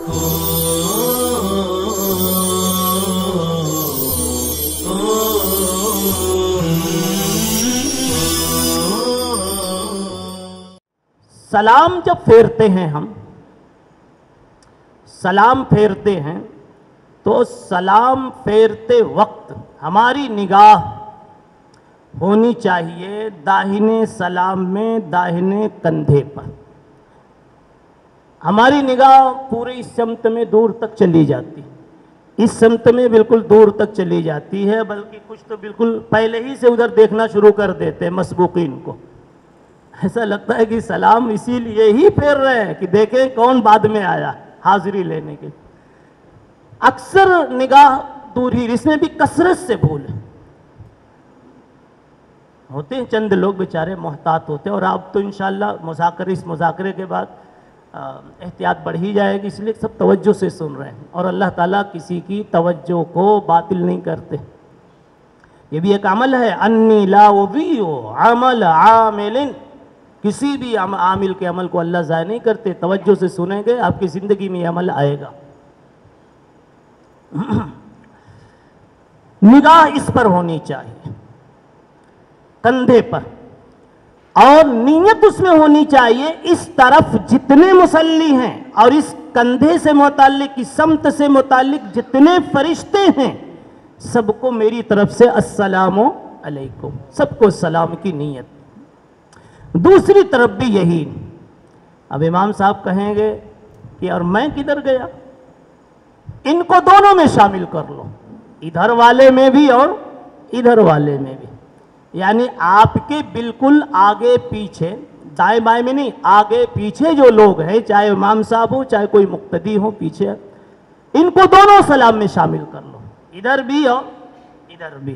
سلام جب پھیرتے ہیں ہم، سلام پھیرتے ہیں تو سلام پھیرتے وقت ہماری نگاہ ہونی چاہیے داہنے سلام میں داہنے کندھے پر. ہماری نگاہ پورے اس سمت میں دور تک چلی جاتی، اس سمت میں بالکل دور تک چلی جاتی ہے، بلکہ کچھ تو بالکل پہلے ہی سے ادھر دیکھنا شروع کر دیتے ہیں مسبوقین کو. ایسا لگتا ہے کہ سلام اسی لیے ہی پھیر رہے ہیں کہ دیکھیں کون بعد میں آیا حاضری لینے کے. اکثر نگاہ دور ہی، اس میں بھی کثرت سے بھول ہوتے ہیں. چند لوگ بیچارے محتاط ہوتے ہیں، اور آپ تو انشاءاللہ اس مذاکرے کے بعد احتیاط بڑھ ہی جائے گی، اس لیے سب توجہ سے سن رہے ہیں، اور اللہ تعالیٰ کسی کی توجہ کو باطل نہیں کرتے. یہ بھی ایک عمل ہے، انی لا اضیع عمل عامل، کسی بھی عامل کے عمل کو اللہ ضائع نہیں کرتے. توجہ سے سنیں گے آپ کی زندگی میں یہ عمل آئے گا. نگاہ اس پر ہونی چاہیے، کندھے پر، اور نیت اس میں ہونی چاہیے اس طرف جتنے مصلی ہیں، اور اس کندھے سے متعلق، اس سمت سے متعلق جتنے فرشتے ہیں، سب کو میری طرف سے السلام علیکم، سب کو سلام کی نیت. دوسری طرف بھی یہی. اب امام صاحب کہیں گے کہ اور میں کدھر گیا؟ ان کو دونوں میں شامل کر لو، ادھر والے میں بھی اور ادھر والے میں بھی. یعنی آپ کے بالکل آگے پیچھے، دائیں بائیں میں نہیں، آگے پیچھے جو لوگ ہیں، چاہے امام صاحب ہو چاہے کوئی مقتدی ہو پیچھے، ان کو دونوں سلام میں شامل کر لو، ادھر بھی اور ادھر بھی.